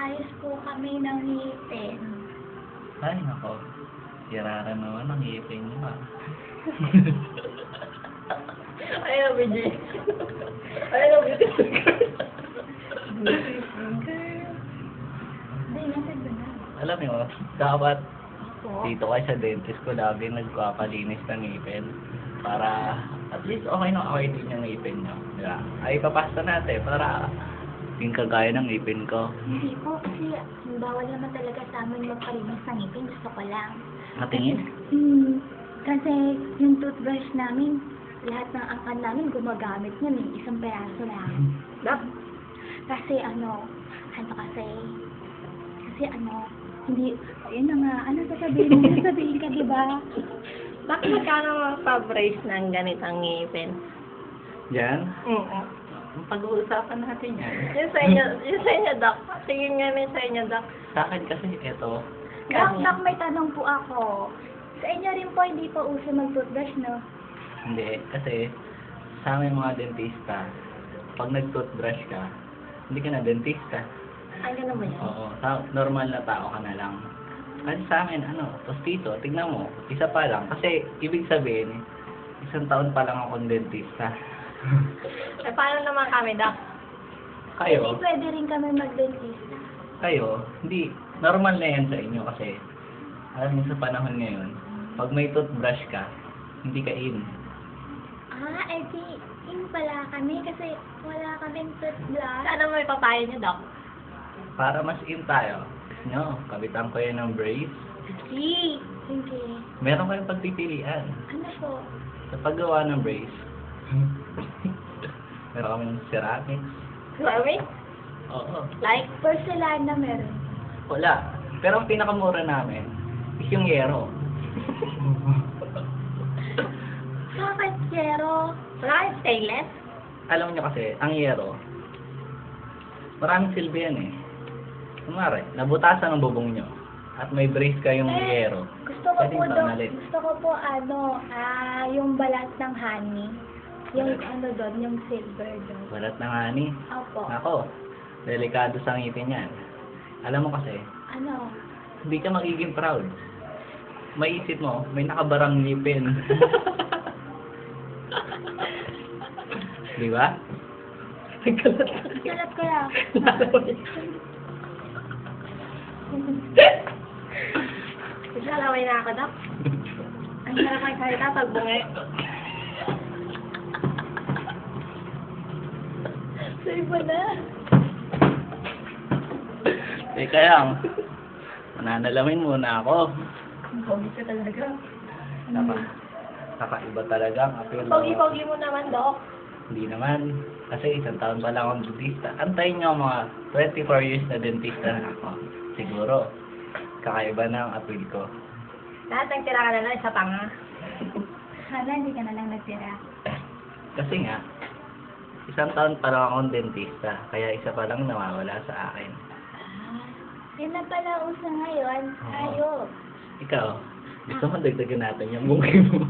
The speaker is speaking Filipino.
nag-aayos po kami ng ngipin. Ay, nako. Sirara naman ang ngipin niyo, ah. Ay, BJ. Ay, BJ. Hindi, nasa doon na. Alam niyo, dapat Opo. dito kayo sa dentist ko lagi nagpapalinis ng ngipin. Para at least okay na okay din yung ngipin niyo. Diba? Ay, papasta natin para yung kagaya ng ngipin ko. Hindi po, kasi bawal naman talaga sa amin magpalinis ng ngipin. Gusto ko lang. Matingin? Kasi yung toothbrush namin, lahat ng angkan namin gumagamit niyan eh. Isang peraso lang. Kasi hindi, ayun na nga, ano sasabihin mo? Sasabihin ka, di ba? Bakit magkano pa-brace ng ganitang ngipin? Yan? Oo. Pag-uusapan natin yan. Yung sa inyo, Doc. Tingin nga rin sa inyo, Doc. Sa akin kasi ito, Doc, may tanong po ako. Sa inyo rin po, hindi pa uso mag-toothbrush, no? hindi. Kasi sa amin mga dentista, pag nag-toothbrush ka, hindi ka na dentista. Ay, ganun ba yan? Oo, normal na tao ka na lang. Kasi sa amin, postito, tignan mo, isa pa lang. Kasi, ibig sabihin, isang taon pa lang akong dentista. Eh, paano naman kami, Doc? Kayo, Hindi pwede rin kami mag-dentista. hindi, normal na yan sa inyo kasi, alam mo sa panahon ngayon, pag may toothbrush ka, hindi ka in. In pala kami kasi wala kaming toothbrush. Ano may papayo niyo, Doc? Para mas in tayo, gusto nyo, kabitan ko yan ng brace. Sige. Meron kayong pagpipilian. Ano po? Sa paggawa ng brace, meron kami ng ceramics. Ceramic? Oo. Like? Porcelana na meron. Wala. Pero ang pinakamura namin is yung yero. Bakit, Jero? Wala kayong stainless? Alam nyo kasi, ang yero, maraming silbi yan eh. Kumari, nabutasan ang bubong nyo at may brace kayong yero. Gusto ko Pwedeng po tanggalin. yung balat ng honey. Yung doon, yung silver doon. Balat na nga ni. Opo. Nako, delikado sa ngipin yan. Alam mo kasi, Ano? hindi ka magiging proud. Maisip mo, may nakabarang ngipin. Di ba? Salat ko lang. Naglalaway na ako, Doc. Ang sarap ang salita pag bungi. Sa'yo ba na? Teka lang. Mananalamin muna ako. Ang pogi ka talaga. Kakaiba talaga ang apel. Pogi-pogi mo naman, Doc. Hindi naman. Kasi isang taon pa lang akong dentista. Antayin nyo mga 24 years na dentista na ako. Siguro, kakaiba na ang apel ko. Lahat ng tira ka na lang sa tanga. Hala, hindi ka na lang nagtira. Kasi nga, isang taon pa lang akong dentista. Kaya isa pa lang nawawala sa akin. Yan na pala uso ngayon. Oo. Ayos. Ikaw, gusto mo dagdagan natin yung bungki mo?